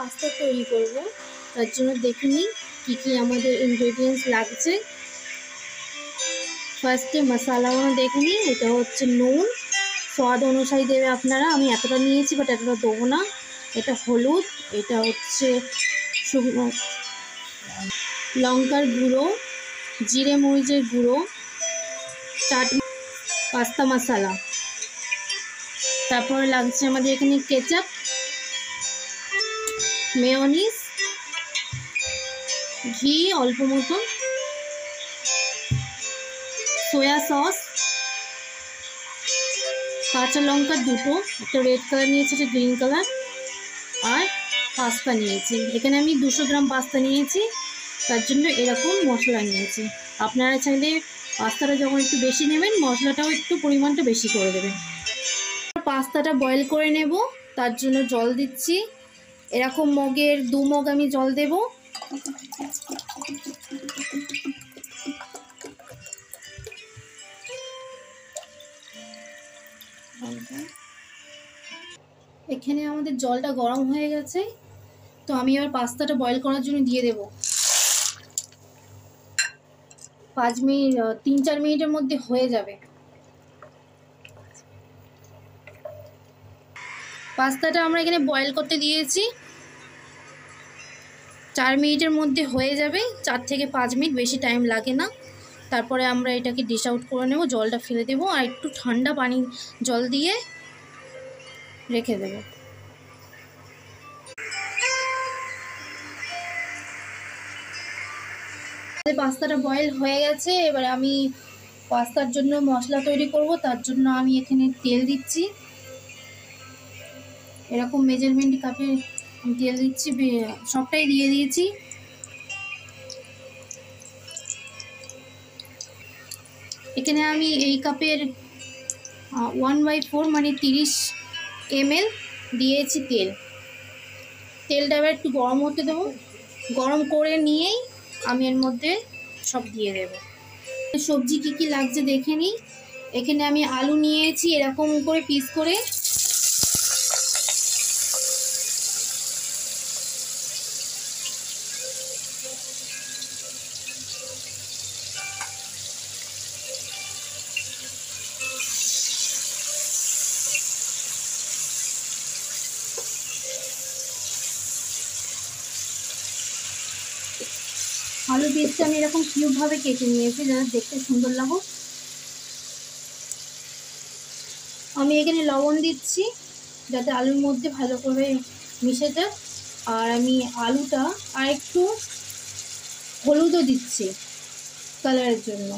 Pasta তৈরি করব, তার জন্য দেখে নিই কী কী আমাদের ইনগ্রেডিয়েন্টস লাগছে। ফার্স্টে মশলাগুলো দেখে নিই। এটা হচ্ছে নুন, স্বাদ অনুযায়ী দেবে আপনারা। আমি এতটা নিয়েছি, বাট এতটা দেবো না। এটা হলুদ, এটা হচ্ছে শুকনো লঙ্কার গুঁড়ো, জিরে মরিচের গুঁড়ো, চাট পাস্তা মশলা। তারপরে লাগছে আমাদের এখানে কেচাপ, মেয়োনিজ, ঘি অল্প মতন, সোয়া সস, কাঁচা লঙ্কা দুটো, একটা রেড কালার নিয়েছি, একটা গ্রিন কালার, আর পাস্তা নিয়েছি। এখানে আমি 200 গ্রাম পাস্তা নিয়েছি, তার জন্য এরকম মশলা নিয়েছি। আপনারা চাইলে পাস্তাটা যখন একটু বেশি নেবেন, মশলাটাও একটু পরিমাণটা বেশি করে দেবেন। পাস্তাটা বয়েল করে নেব, তার জন্য জল দিচ্ছি। এরকম মগের 2 মগ আমি জল দেব। এখানে আমাদের জলটা গরম হয়ে গেছে, তো আমি এবার পাস্তাটা বয়েল করার জন্য দিয়ে দেব। 3-4 মিনিটের মধ্যে হয়ে যাবে। পাস্তাটা আমরা এখানে বয়েল করতে দিয়েছি, 4 মিনিটের মধ্যে হয়ে যাবে। 4 থেকে 5 মিনিট, বেশি টাইম লাগে না। তারপরে আমরা এটাকে ডিশ আউট করে নেব, জলটা ফেলে দেব, আর একটু ঠান্ডা পানি জল দিয়ে রেখে দেব। পাস্তাটা বয়েল হয়ে গেছে। এবার আমি পাস্তার জন্য মশলা তৈরি করব, তার জন্য আমি এখানে তেল দিচ্ছি। এরকম মেজারমেন্ট কাপে তেল দিচ্ছি, সবটাই দিয়ে দিয়েছি। এখানে আমি এই কাপের 1/4 মানে 30 ml দিয়েছি তেল। তেলটা এবার একটু গরম হতে দেবো। গরম করে নিয়েই আমি এর মধ্যে সব দিয়ে দেব। সবজি কী কী লাগছে দেখে নিই। এখানে আমি আলু নিয়েছি এরকম করে পিস করে। আলু পিসটা আমি এরকম কিউবভাবে কেটে নিয়েছি, যাতে দেখতে সুন্দর লাগুক। আমি এখানে লবণ দিচ্ছি, যাতে আলুর মধ্যে ভালো করে মিশে যায়। আর আমি আলুটা আর একটু হলুদও দিচ্ছি কালারের জন্য।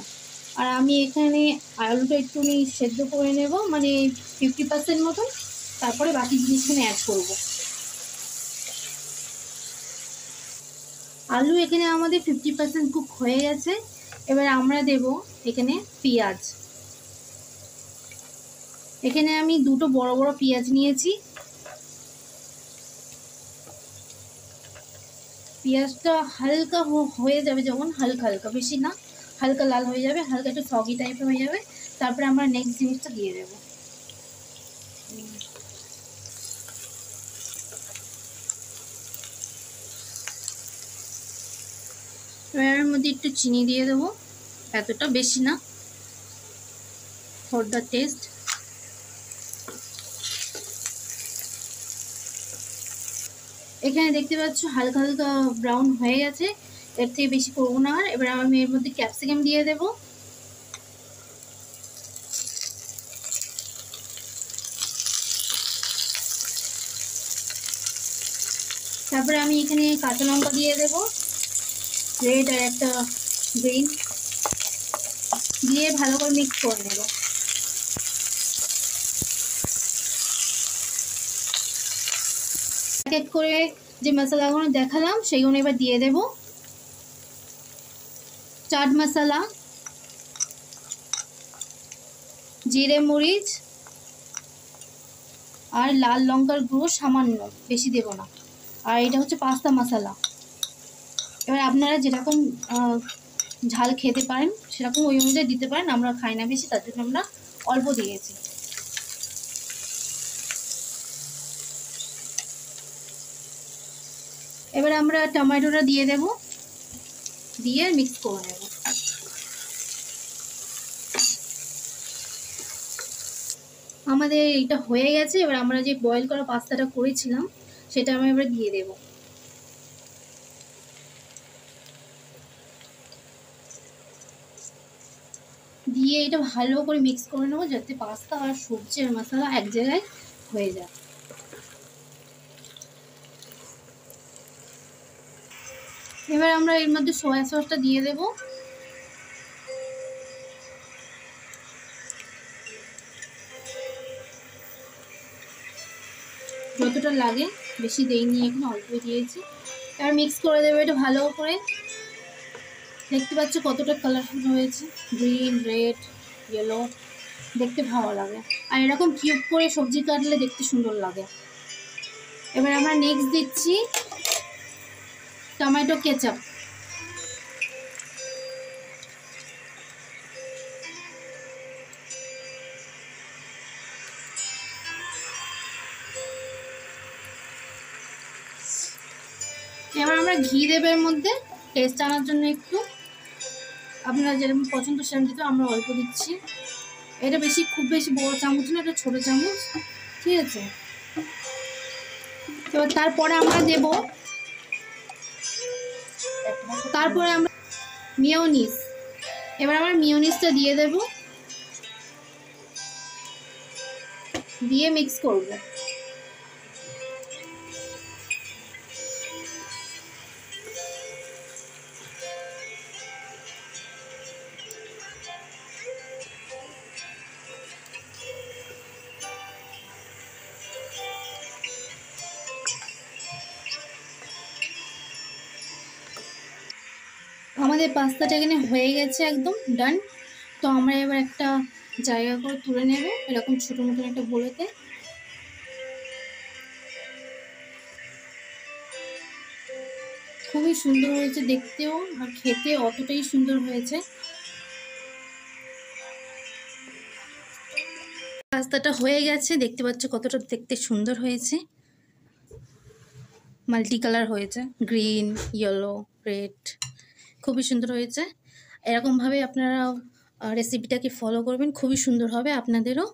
আর আমি এখানে আলুটা একটু সেদ্ধ করে নেব, মানে 50% মতন। তারপরে বাকি জিনিসগুলো অ্যাড করব। আলু এখানে আমাদের 50% কুক হয়ে গেছে। এবার আমরা দেব এখানে পেঁয়াজ। এখানে আমি 2টো বড় বড় পেঁয়াজ নিয়েছি। পেঁয়াজটা হালকা হয়ে যাবে যখন, হালকা হালকা, বেশি না, হালকা লাল হয়ে যাবে, হালকা একটু সগি টাইপের হয়ে যাবে, তারপরে আমরা নেক্সট জিনিসটা দিয়ে দেব। এর মধ্যে একটু চিনি দিয়ে দেবো, এতটা বেশি না, ফর দ্য টেস্ট। এখানে দেখতে পাচ্ছ হালকা হালকা ব্রাউন হয়ে গেছে, এর থেকে বেশি করবো না। আর এবার আমি এর মধ্যে ক্যাপসিকাম দিয়ে দেব। তারপরে আমি এখানে কাঁচা লঙ্কা দিয়ে দেব, রেড আর একটা গ্রিন, দিয়ে ভালো করে মিক্স করে নেব। এক এক করে যে মশলাগুলো দেখালাম সেইগুলো এবার দিয়ে দেব। চাট মশলা, জিরে মরিচ আর লাল লঙ্কার গুঁড়ো সামান্য, বেশি দেব না। আর এটা হচ্ছে পাস্তা মশলা। এবার আপনারা যেরকম ঝাল খেতে পারেন সেরকম ওই অনুযায়ী দিতে পারেন। আমরা খাই না বেশি, তার জন্য আমরা অল্প দিয়েছি। এবার আমরা টমেটোটা দিয়ে দেব, দিয়ে মিক্স করে নেব। আমাদের এটা হয়ে গেছে। এবার আমরা যে বয়েল করা পাস্তাটা করেছিলাম সেটা আমি এবার দিয়ে দেব। দিয়ে এটা ভালো করে মিক্স করে নেবো যাতে পাস্তা আর সবজি আর মশলা এক জায়গায় হয়ে যায়। এবার আমরা এর মধ্যে সয়া সসটা দিয়ে দেব। যতটা লাগে, বেশি দেইনি, এখন অল্প দিয়েছি। এবার মিক্স করে দেবো এটা ভালো করে। দেখতে পাচ্ছ কতটা কালারফুল হয়েছে, গ্রিন, রেড, ইয়েলো, দেখতে ভালো লাগে। আর এরকম কিউব করে সবজি কাটলে দেখতে সুন্দর লাগে। এবার আমরা নেক্সট দিচ্ছি টমেটো কেচাপ। এবার আমরা ঘি দেব এর মধ্যে, টেস্ট আনার জন্য একটু। আপনারা যেরকম পছন্দ সেরকম দিতে, আমরা অল্প দিচ্ছি। এটা খুব বেশি বড় চামচ না, এটা ছোট চামচ, ঠিক আছে। তো তারপরে আমরা দেব, তারপরে আমরা মিয়োনিজ। এবার আমরা মিয়োনিজটা দিয়ে দেব, দিয়ে মিক্স করব। আমাদের পাস্তাটা এখানে হয়ে গেছে, একদম ডান। তো আমরা এবার একটা জায়গা করে তুলে নেব, এরকম ছোটো মতন একটা বোলেতে। খুবই সুন্দর হয়েছে দেখতেও, আর খেতে অতটাই সুন্দর হয়েছে। পাস্তাটা হয়ে গেছে, দেখতে পাচ্ছ কতটা দেখতে সুন্দর হয়েছে, মাল্টি কালার হয়েছে, গ্রিন, ইয়েলো, রেড, খুবই সুন্দর হয়েছে। এরকমভাবে আপনারা রেসিপিটাকে ফলো করবেন, খুবই সুন্দর হবে আপনাদেরও,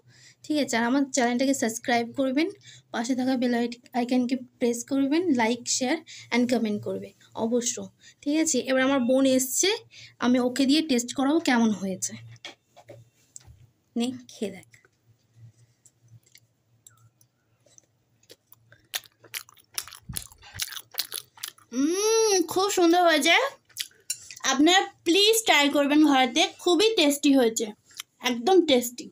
ঠিক আছে। আর আমার চ্যানেলটাকে সাবস্ক্রাইব করবেন, পাশে থাকা বেল আইকনকে প্রেস করবেন, লাইক, শেয়ার অ্যান্ড কমেন্ট করবে অবশ্য, ঠিক আছে। এবার আমার বোন এসছে, আমি ওকে দিয়ে টেস্ট করাবো কেমন হয়েছে। নে খেয়ে দেখ। খুব সুন্দর হয়েছে। আপনারা প্লিজ ট্রাই করবেন ঘরেতে, খুবই টেস্টি হয়েছে, একদম টেস্টি।